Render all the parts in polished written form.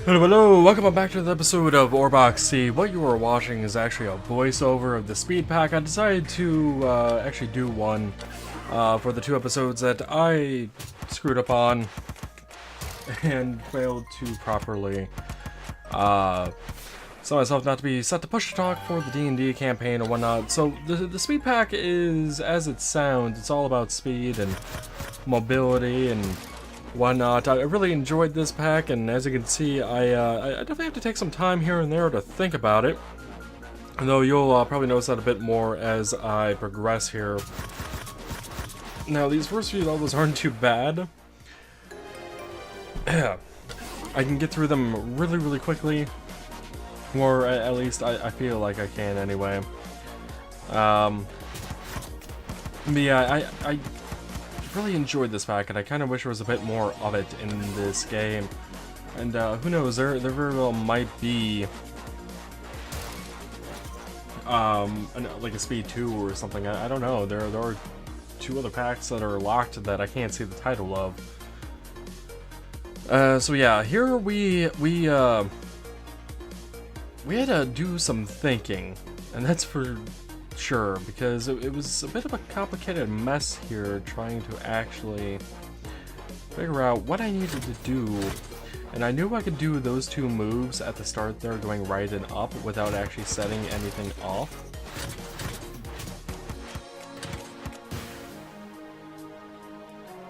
Hello, welcome back to the episode of Orbox C. What you are watching is actually a voiceover of the speed pack. I decided to actually do one for the two episodes that I screwed up on and failed to properly set myself not to be set to push to talk for the D&D campaign and whatnot. So the speed pack is, as it sounds, it's all about speed and mobility and whatnot. I really enjoyed this pack, and as you can see, I definitely have to take some time here and there to think about it. Though you'll probably notice that a bit more as I progress here. Now, these first few levels aren't too bad. I can get through them really quickly, or at least I feel like I can anyway. But yeah, I really enjoyed this pack, and I kind of wish there was a bit more of it in this game. And who knows, there very well might be like a Speed 2 or something. I don't know. There are two other packs that are locked that I can't see the title of. So yeah, here we had to do some thinking, and that's for sure, because it was a bit of a complicated mess here trying to actually figure out what I needed to do. And I knew I could do those two moves at the start there, going right and up, without actually setting anything off.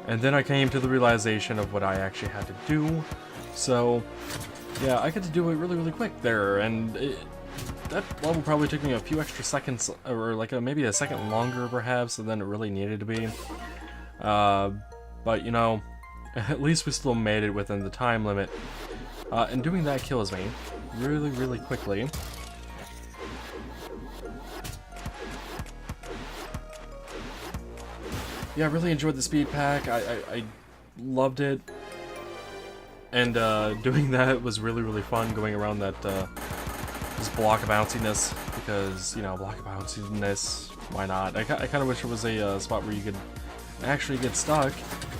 And then I came to the realization of what I actually had to do. So yeah, I get to do it really quick there, and that level probably took me a few extra seconds, or like maybe a second longer perhaps than it really needed to be. But you know, at least we still made it within the time limit. And doing that kills me really quickly. Yeah, I really enjoyed the speed pack. I loved it. And doing that was really fun, going around that this block of bounciness, because, you know, block of bounciness, why not? I kind of wish there was a spot where you could actually get stuck,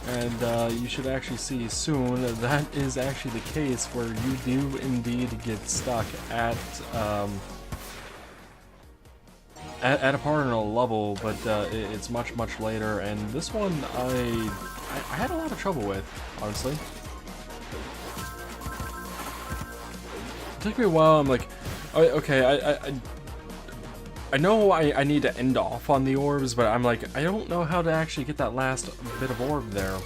and you should actually see soon that is actually the case, where you do indeed get stuck at a part in a level, but it's much later, and this one I had a lot of trouble with, honestly. It took me a while. I'm like, okay, I know I need to end off on the orbs, but I'm like, I don't know how to actually get that last bit of orb there.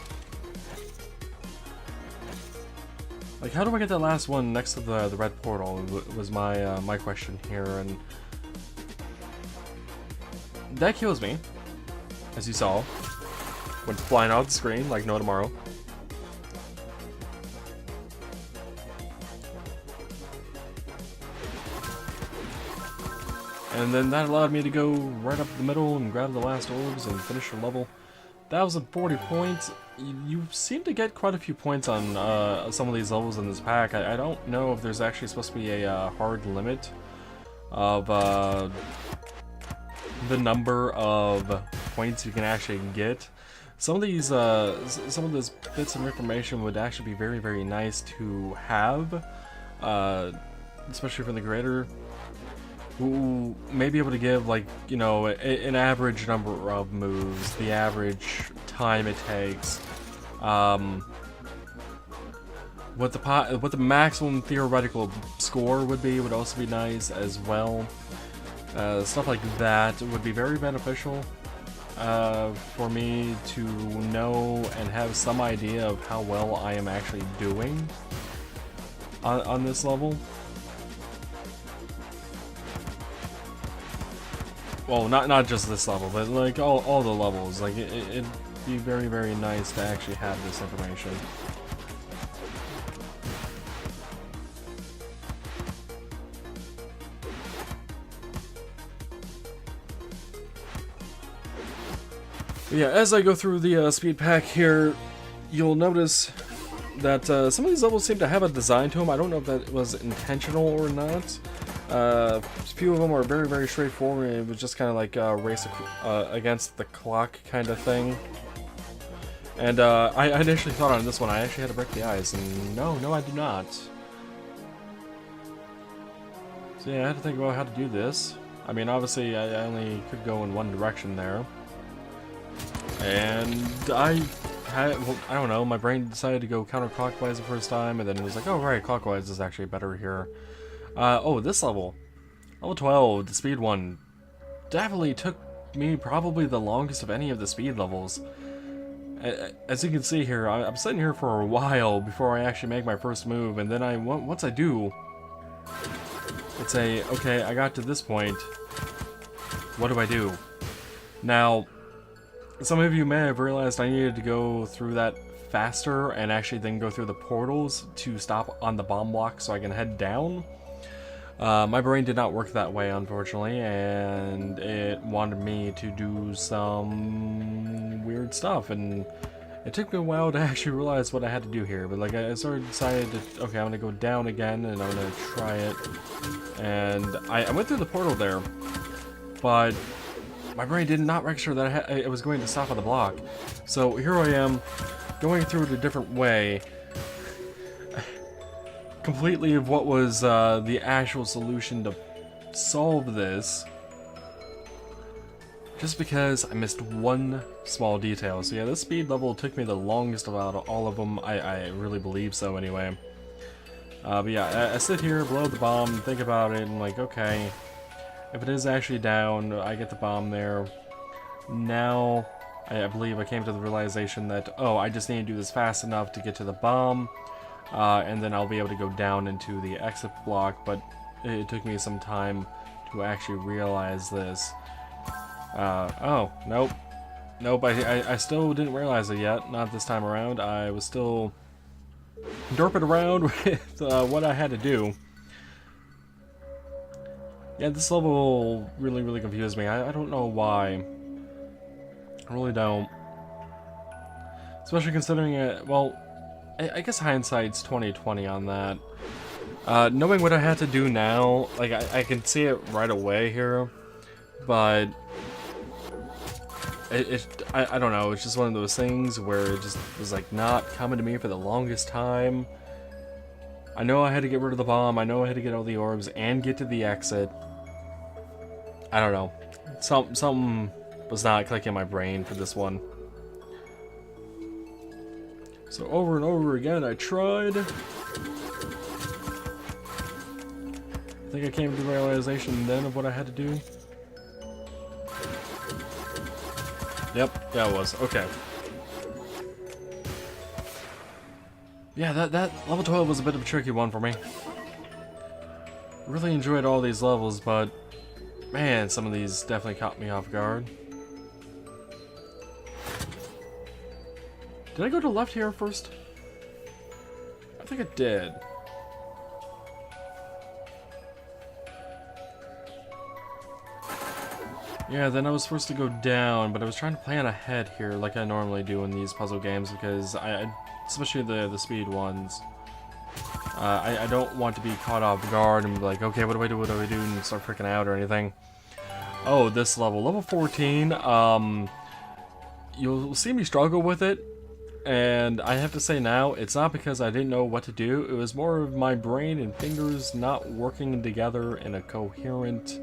Like, how do I get that last one next to the red portal? Was my my question here, and that kills me, as you saw, went flying out the screen like no tomorrow. And then that allowed me to go right up the middle and grab the last orbs and finish the level. 1,040 points. You seem to get quite a few points on some of these levels in this pack. I don't know if there's actually supposed to be a hard limit of the number of points you can actually get. Some of these bits of information would actually be very nice to have, especially from the creator, who may be able to give, like, you know, an average number of moves, the average time it takes, what the maximum theoretical score would be would also be nice as well. Stuff like that would be very beneficial for me to know and have some idea of how well I am actually doing on this level. Well, not just this level, but like all the levels. Like it'd be very nice to actually have this information. But yeah, as I go through the speed pack here, you'll notice that some of these levels seem to have a design to them. I don't know if that was intentional or not. A few of them are very straightforward. It was just kind of like race against the clock kind of thing. And I initially thought on this one I actually had to break the ice, and no, I do not. yeah, I had to think about how to do this. I mean, obviously, I only could go in one direction there. And I don't know, my brain decided to go counterclockwise the first time, and then it was like, oh, right, clockwise is actually better here. Oh, this level. Level 12, the speed one, definitely took me probably the longest of any of the speed levels. As you can see here, I'm sitting here for a while before I actually make my first move, and then once I do, it's okay, I got to this point, what do I do? Now, some of you may have realized I needed to go through that faster and actually then go through the portals to stop on the bomb block so I can head down. My brain did not work that way, unfortunately, and it wanted me to do some weird stuff, and it took me a while to actually realize what I had to do here. But like, I sort of decided to, okay, I'm gonna go down again, and I'm gonna try it. And I went through the portal there, but my brain did not register that I was going to stop on the block. So here I am, going through it a different way. Completely of what was the actual solution to solve this, just because I missed one small detail. So yeah, this speed level took me the longest out of all of them. I really believe so anyway. But yeah, I sit here, blow the bomb, think about it, and like, okay, if it is actually down, I get the bomb there. Now, I believe I came to the realization that, oh, I just need to do this fast enough to get to the bomb. And then I'll be able to go down into the exit block, but it took me some time to actually realize this. Oh, nope. Nope, I still didn't realize it yet, not this time around. I was still derping around with what I had to do. Yeah, this level really confused me. I don't know why. I really don't. Especially considering it, well, I guess hindsight's 20/20 on that. Knowing what I had to do now, like I can see it right away here, but I don't know. It's just one of those things where it just was like not coming to me for the longest time. I know I had to get rid of the bomb. I know I had to get all the orbs and get to the exit. I don't know. Something was not clicking in my brain for this one. So over and over again, I tried. I think I came to the realization then of what I had to do. Yep, yeah, it was. Okay. Yeah, that level 12 was a bit of a tricky one for me. Really enjoyed all these levels, but man, some of these definitely caught me off guard. Did I go to left here first? I think I did. Yeah, then I was supposed to go down, but I was trying to plan ahead here like I normally do in these puzzle games because especially the speed ones, I don't want to be caught off guard and be like, okay, what do I do, and start freaking out or anything. Oh, this level 14, you'll see me struggle with it. And I have to say now, it's not because I didn't know what to do, it was more of my brain and fingers not working together in a coherent,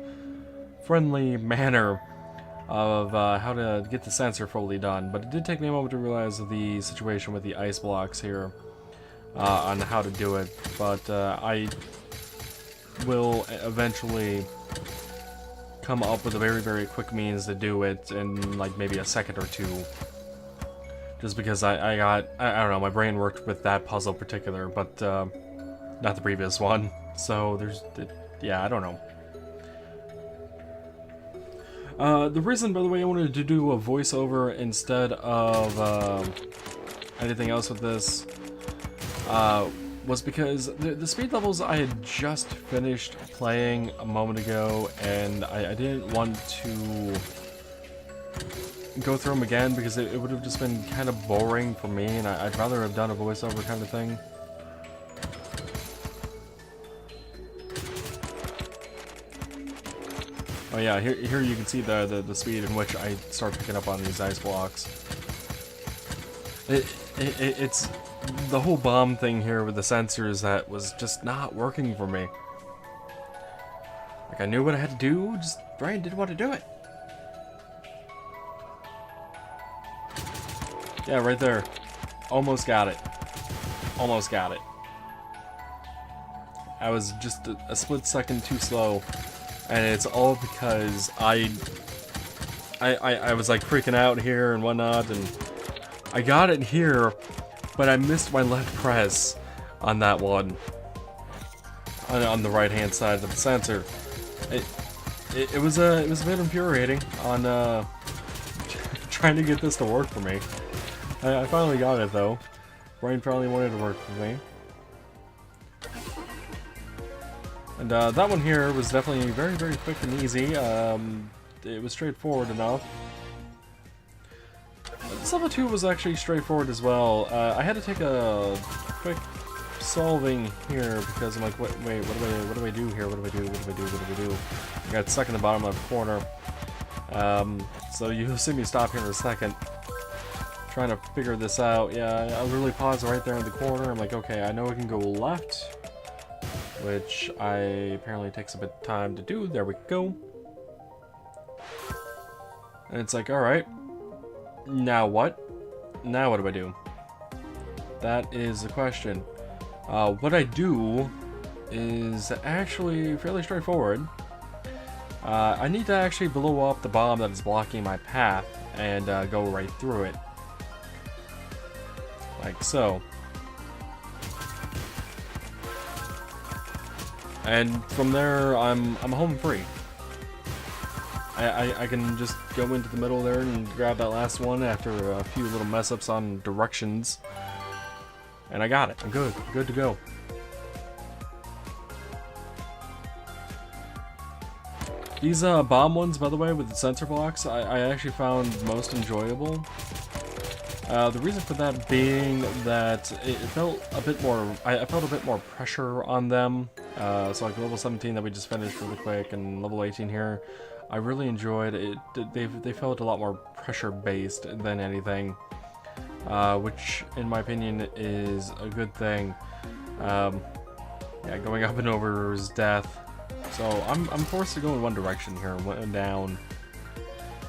friendly manner of how to get the sensor fully done. But it did take me a moment to realize the situation with the ice blocks here, on how to do it. But I will eventually come up with a very quick means to do it in like maybe a second or two. Just because I don't know, my brain worked with that puzzle in particular, but not the previous one. So yeah, I don't know. The reason, by the way, I wanted to do a voiceover instead of anything else with this was because the speed levels I had just finished playing a moment ago, and I didn't want to go through them again because it would have just been kind of boring for me, and I'd rather have done a voiceover kind of thing. Oh yeah, here you can see the speed in which I start picking up on these ice blocks. It's the whole bomb thing here with the sensors that was just not working for me. Like, I knew what I had to do, just Brian didn't want to do it. Yeah, right there. Almost got it. Almost got it. I was just a split second too slow, and it's all because I was like freaking out here and whatnot, and I got it here, but I missed my left press on that one, on the right hand side of the sensor. It was a bit infuriating on trying to get this to work for me. I finally got it though. Brian finally wanted to work for me. And that one here was definitely very, very quick and easy. It was straightforward enough. This level 2 was actually straightforward as well. I had to take a quick solving here because I'm like, wait, what do I do here? What do I do? I got stuck in the bottom left corner. So you'll see me stop here in a second, trying to figure this out. Yeah, I literally paused right there in the corner. I'm like, okay, I know I can go left, which apparently takes a bit of time to do. There we go. And it's like, alright, now what? Now what do I do? That is the question. What I do is actually fairly straightforward. I need to actually blow up the bomb that is blocking my path and go right through it. Like so. And from there, I'm home free. I can just go into the middle there and grab that last one after a few little mess-ups on directions. And I got it. I'm good. Good to go. These bomb ones, by the way, with the sensor blocks, I actually found most enjoyable. The reason for that being that it felt a bit more, I felt a bit more pressure on them. So like level 17 that we just finished really quick, and level 18 here, I really enjoyed it. They felt a lot more pressure based than anything, which in my opinion is a good thing. Yeah, going up and over is death. So I'm forced to go in one direction here, down.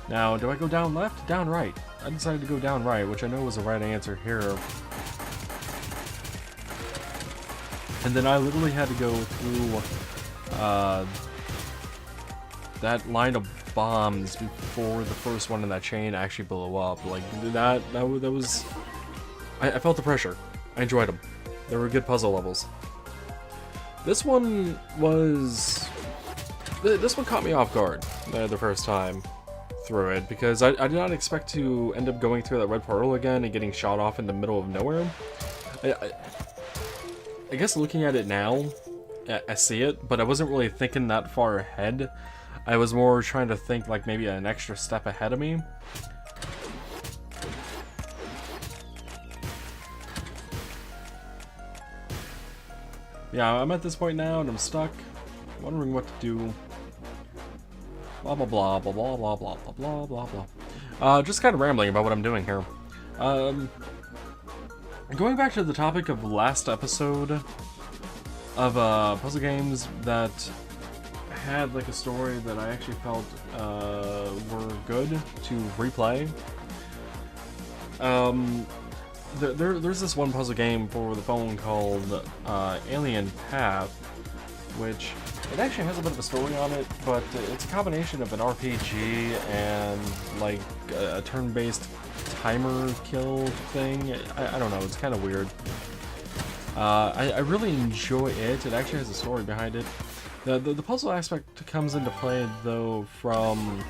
Now, do I go down left? Down right. I decided to go down right, which I know was the right answer here. And then I literally had to go through that line of bombs before the first one in that chain actually blew up. Like, that was... I felt the pressure. I enjoyed them. They were good puzzle levels. This one was... This one caught me off guard the first time through it, because I did not expect to end up going through that red portal again and getting shot off in the middle of nowhere. I guess looking at it now, I see it, but I wasn't really thinking that far ahead. I was more trying to think like maybe an extra step ahead of me. Yeah, I'm at this point now and I'm stuck, wondering what to do. Blah blah blah blah blah blah blah blah blah blah. Just kind of rambling about what I'm doing here. Going back to the topic of last episode of puzzle games that had like a story that I actually felt were good to replay. There's this one puzzle game for the phone called Alien Path, which it actually has a bit of a story on it, but it's a combination of an RPG and like a turn-based timer kill thing. I don't know, it's kind of weird. I really enjoy it. It actually has a story behind it. The puzzle aspect comes into play though from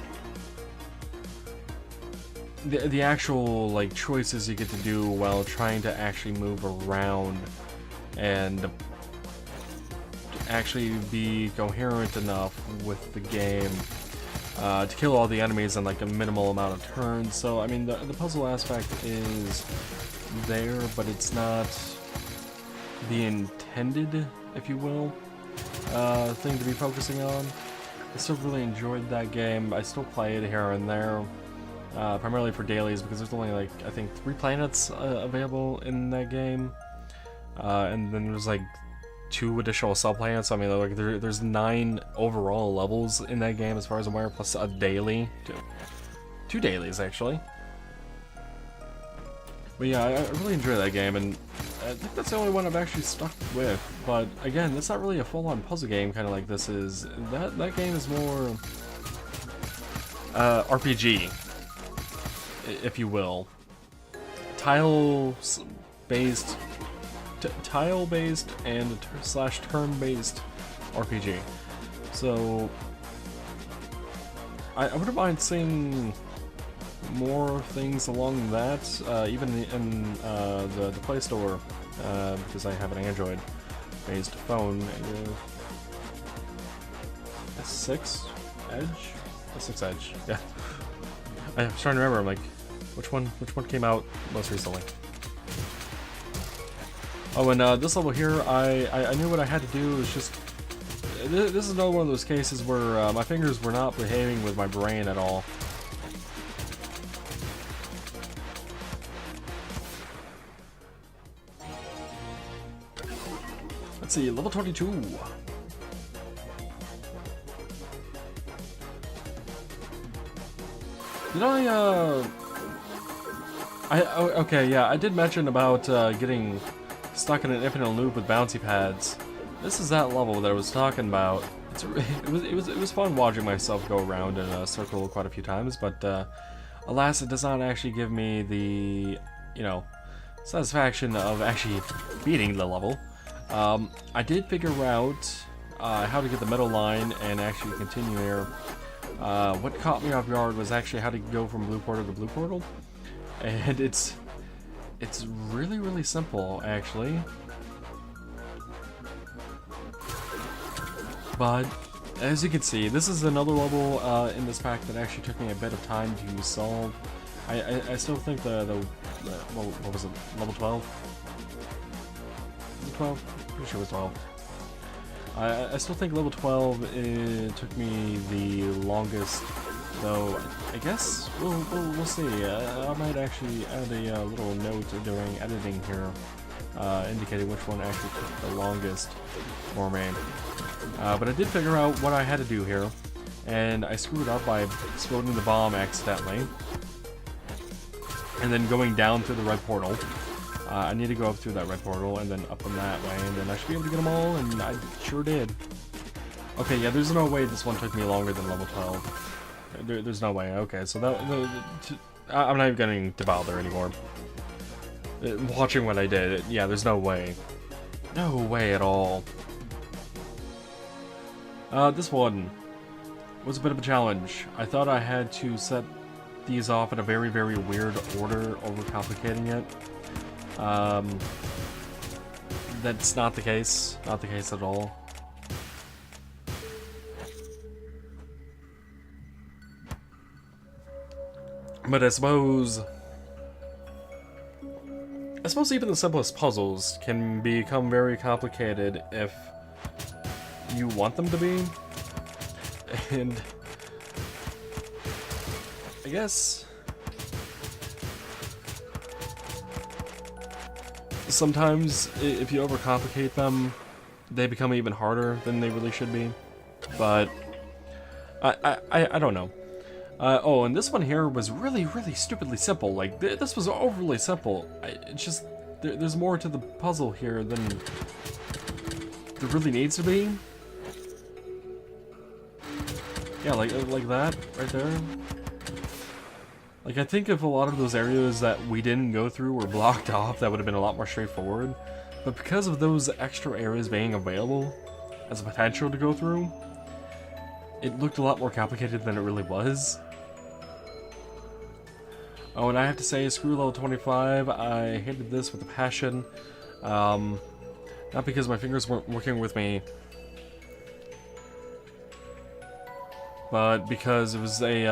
the actual like choices you get to do while trying to actually move around and actually be coherent enough with the game to kill all the enemies in like a minimal amount of turns. So I mean the puzzle aspect is there, but it's not the intended, if you will, thing to be focusing on. I still really enjoyed that game. I still play it here and there, primarily for dailies because there's only like I think 3 planets available in that game, and then there's like 2 additional sub-planets. I mean, like there's 9 overall levels in that game as far as I'm aware, plus a daily. 2 dailies, actually. But yeah, I really enjoy that game, and I think that's the only one I've actually stuck with. But again, that's not really a full-on puzzle game, kind of like this is. That game is more RPG, if you will. Tile-based and slash turn-based RPG. So I wouldn't mind seeing more things along that, even in the Play Store, because I have an Android-based phone. S6 Edge? S6 Edge, yeah. I was trying to remember. I'm like, which one came out most recently? Oh, and this level here, I knew what I had to do. Is just this is another one of those cases where my fingers were not behaving with my brain at all. Let's see, level 22. Did okay, yeah, I did mention about getting stuck in an infinite loop with bouncy pads. This is that level that I was talking about. It was fun watching myself go around in a circle quite a few times, but alas, it does not actually give me the, you know, satisfaction of actually beating the level. I did figure out how to get the middle line and actually continue here. What caught me off guard was actually how to go from blue portal to blue portal, and it's really, really simple actually. But as you can see, this is another level in this pack that actually took me a bit of time to solve. I still think the well, what was it, level 12? 12? Pretty sure it was 12. I still think level 12 took me the longest, though I guess we'll see. I might actually add a little note during editing here, indicating which one actually took the longest for me. But I did figure out what I had to do here, and I screwed up by exploding the bomb accidentally, and then going down through the red portal. I need to go up through that red portal and then up in that way, and then I should be able to get them all, and I sure did. Okay, yeah, there's no way this one took me longer than level 12. There's no way. Okay, so I'm not even going to bother anymore. Watching what I did, yeah, there's no way. No way at all. This one was a bit of a challenge. I thought I had to set these off in a very, very weird order, overcomplicating it. That's not the case. Not the case at all. But I suppose even the simplest puzzles can become very complicated if you want them to be. And I guess sometimes if you overcomplicate them, they become even harder than they really should be. But I don't know. Oh, and this one here was really, really stupidly simple. Like, this was overly simple. It's just, there's more to the puzzle here than there really needs to be. Yeah, like that, right there. Like, I think if a lot of those areas that we didn't go through were blocked off, that would have been a lot more straightforward. But because of those extra areas being available as a potential to go through, it looked a lot more complicated than it really was. Oh, and I have to say, screw level 25, I hated this with a passion. Not because my fingers weren't working with me, but because it was a,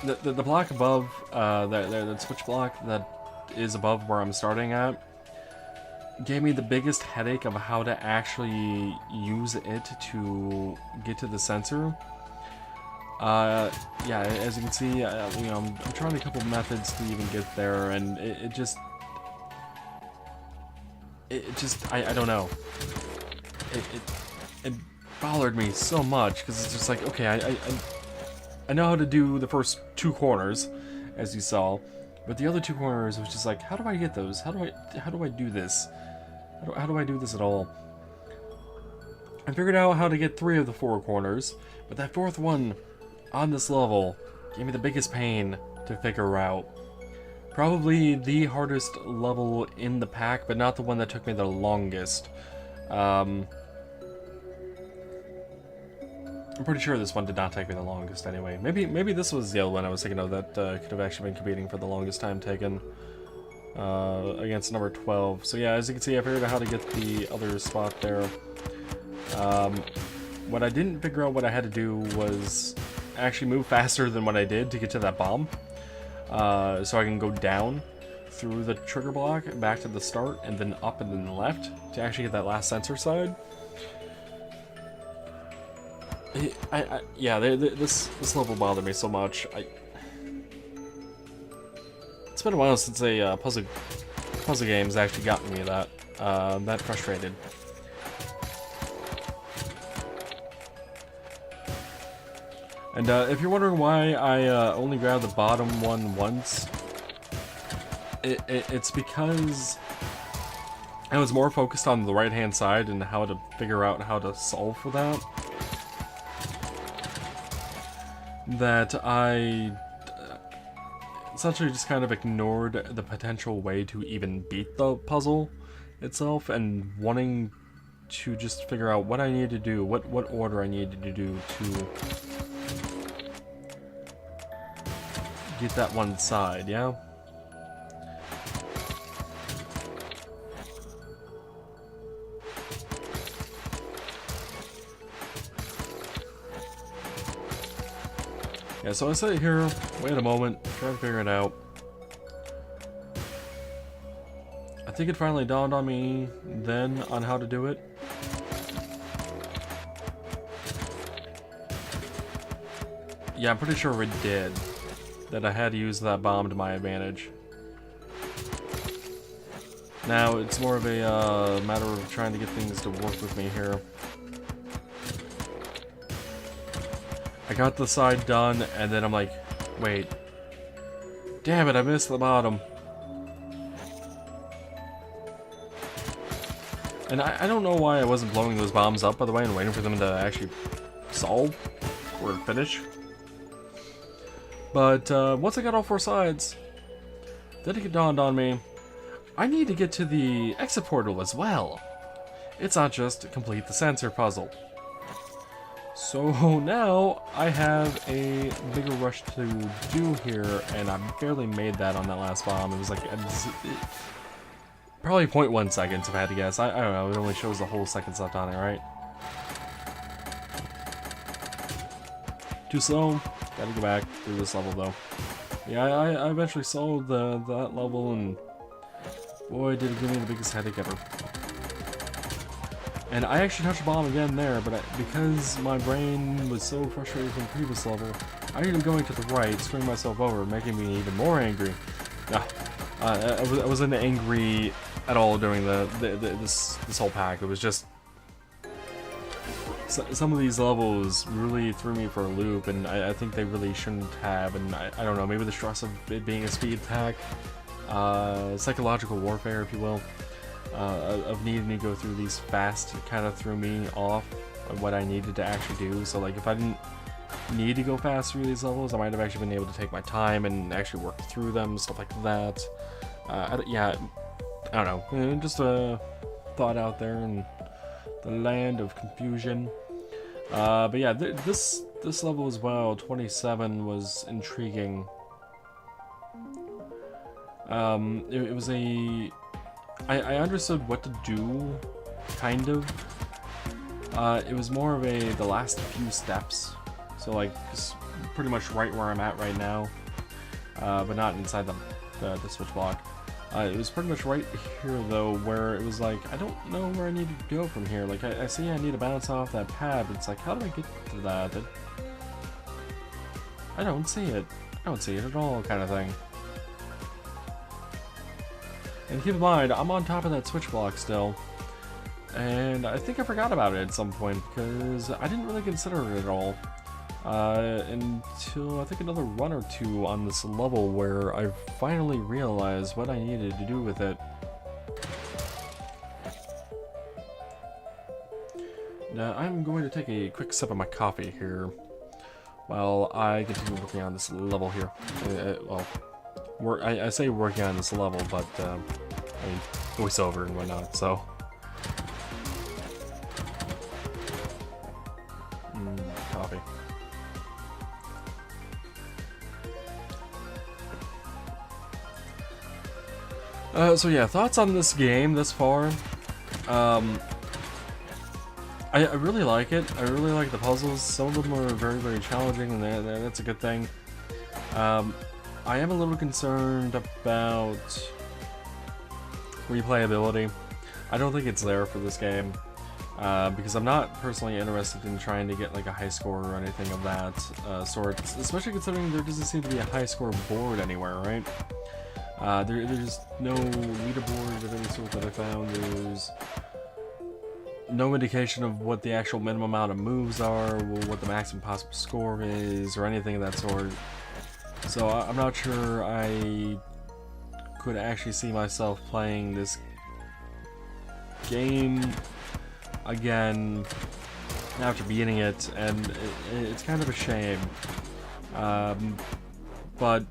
the block above, that switch block that is above where I'm starting at, gave me the biggest headache of how to actually use it to get to the sensor. Yeah, as you can see, you know, I'm trying a couple methods to even get there, and it it just, I don't know. It bothered me so much, because it's just like, okay, I know how to do the first 2 corners, as you saw, but the other 2 corners was just like, how do I get those? How do I do this? How do I do this at all? I figured out how to get 3 of the 4 corners, but that 4th one on this level gave me the biggest pain to figure out. Probably the hardest level in the pack, but not the one that took me the longest. I'm pretty sure this one did not take me the longest anyway. Maybe this was the other one I was thinking of that could have actually been competing for the longest time taken against number 12. So yeah, as you can see, I figured out how to get the other spot there. What I didn't figure out what I had to do was actually move faster than what I did to get to that bomb. So I can go down through the trigger block, back to the start, and then up and then left to actually get that last sensor side. Yeah, this level bothered me so much. It's been a while since a puzzle game's actually gotten me that frustrated. And if you're wondering why I only grabbed the bottom one once, it's because I was more focused on the right-hand side and how to figure out how to solve for that. That I essentially just kind of ignored the potential way to even beat the puzzle itself, and wanting to just figure out what I needed to do, what order I needed to do to get that one side, yeah? Yeah, so I sit here, wait a moment, try to figure it out. I think it finally dawned on me then on how to do it. Yeah, I'm pretty sure it did. That I had to use that bomb to my advantage. Now, it's more of a matter of trying to get things to work with me here. I got the side done, and then I'm like, wait. Damn it, I missed the bottom. And I don't know why I wasn't blowing those bombs up, by the way, and waiting for them to actually solve or finish. But once I got all 4 sides, then it dawned on me, I need to get to the exit portal as well. It's not just complete the sensor puzzle. So now I have a bigger rush to do here, and I barely made that on that last bomb. It was like probably 0.1 seconds if I had to guess. I don't know, it only shows the whole seconds left on it, right? Too slow. Gotta go back through this level though. Yeah, I eventually solved that level, and boy did it give me the biggest headache ever. And I actually touched the bomb again there, but because my brain was so frustrated from the previous level, I ended up going to the right, screwing myself over, making me even more angry. I wasn't angry at all during this whole pack. It was just some of these levels really threw me for a loop, and I think they really shouldn't have. And I don't know, maybe the stress of it being a speed pack, psychological warfare, if you will. Of needing to go through these fast kind of threw me off of what I needed to actually do. So like if I didn't need to go fast through these levels, I might have actually been able to take my time and actually work through them, stuff like that. Yeah, I don't know, just a thought out there in the land of confusion. But yeah, this level as well, 27, was intriguing. It was a... I understood what to do, kind of. It was more of the last few steps. So like, just pretty much right where I'm at right now. But not inside the switch block. It was pretty much right here though, where it was like, I don't know where I need to go from here. Like, I see I need to bounce off that pad, but it's like, how do I get to that? I don't see it. I don't see it at all, kind of thing. And keep in mind, I'm on top of that switch block still. And I think I forgot about it at some point, because I didn't really consider it at all. Until I think another run or two on this level where I finally realized what I needed to do with it. Now, I'm going to take a quick sip of my coffee here while I continue working on this level here. Well, I say working on this level, but I mean, voiceover and whatnot, so. Coffee. So yeah, thoughts on this game thus far. I really like it. I really like the puzzles. Some of them are very, very challenging, and that's a good thing. I am a little concerned about replayability. I don't think it's there for this game, because I'm not personally interested in trying to get like a high score or anything of that sort, especially considering there doesn't seem to be a high score board anywhere, right? There's no leaderboard of any sort that I found. There's no indication of what the actual minimum amount of moves are, what the maximum possible score is, or anything of that sort. So I'm not sure I could actually see myself playing this game again after beating it, and it's kind of a shame. But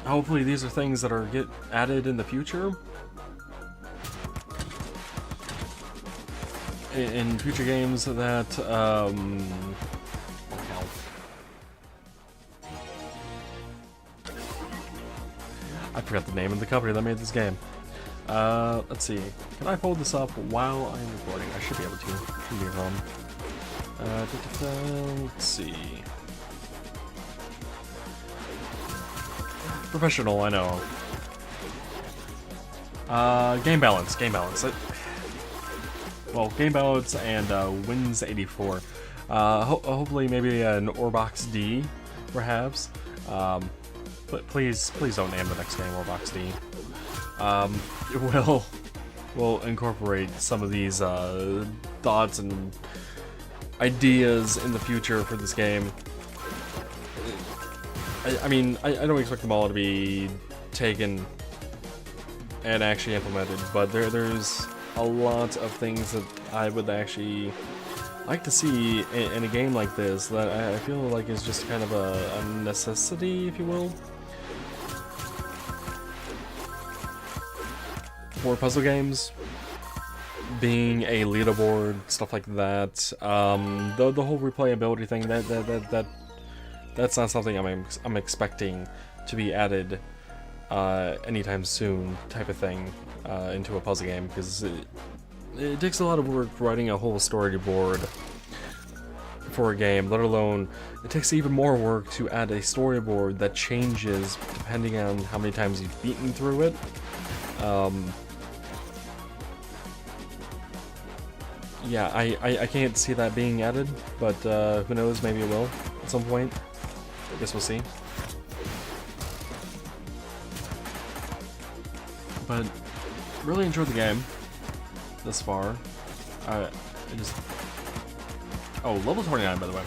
hopefully these are things that get added in the future. In future games that, I forgot the name of the company that made this game. Let's see. Can I hold this up while I'm recording? I should be able to. Shouldn't be a problem. Let's see. Professional, I know. Game balance. Well, game balance and wins 84. Hopefully, maybe an Orbox D, perhaps. But please don't name the next game Orbox D. We'll incorporate some of these thoughts and ideas in the future for this game. I mean, I don't expect them all to be taken and actually implemented, but there's a lot of things that I would actually like to see in a game like this that I feel like is just kind of a necessity, if you will, for puzzle games. Being a leaderboard, stuff like that. The whole replayability thing, that's not something I'm expecting to be added anytime soon, type of thing, into a puzzle game, because it takes a lot of work writing a whole storyboard for a game, let alone it takes even more work to add a storyboard that changes depending on how many times you've beaten through it. Yeah, I can't see that being added, but who knows, maybe it will at some point. I guess we'll see. But really enjoyed the game this far. I just... Oh, level 29, by the way.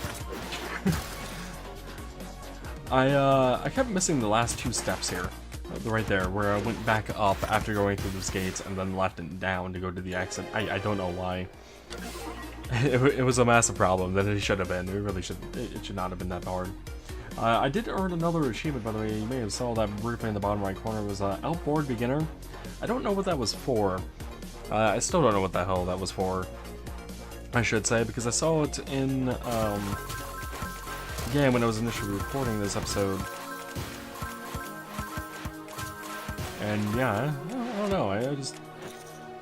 I kept missing the last two steps here. Right there, where I went back up after going through those gates and then left and down to go to the exit. I don't know why. It was a massive problem that it should have been. It really should. It should not have been that hard. I did earn another achievement, by the way. You may have saw that briefly in the bottom right corner. It was Outboard Beginner. I don't know what that was for. I still don't know what the hell that was for, I should say, because I saw it in again when I was initially recording this episode. And yeah, I don't know. I just,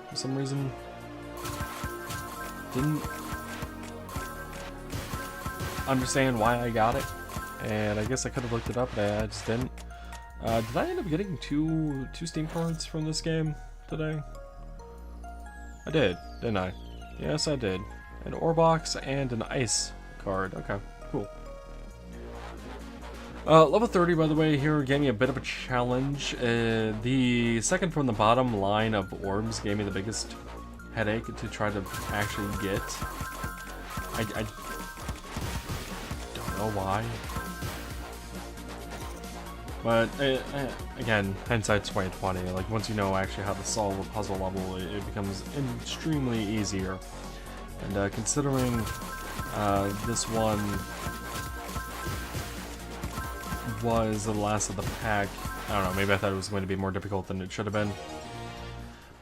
for some reason, didn't understand why I got it, and I guess I could have looked it up, but I just didn't. Did I end up getting two Steam cards from this game today? I did, didn't I? Yes, I did. An Orbox and an Ice card. Okay, cool. Level 30, by the way, here gave me a bit of a challenge. The second from the bottom line of orbs gave me the biggest headache to try to actually get. I don't know why. But, again, hindsight's 2020. Like, once you know actually how to solve a puzzle level, it becomes extremely easier. And, considering, this one was the last of the pack, I don't know, maybe I thought it was going to be more difficult than it should have been.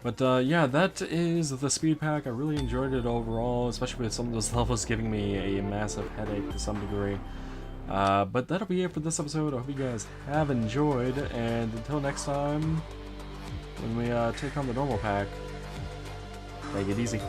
But, yeah, that is the speed pack. I really enjoyed it overall, especially with some of those levels giving me a massive headache to some degree. But that'll be it for this episode. I hope you guys have enjoyed, and until next time, when we take on the normal pack, take it easy.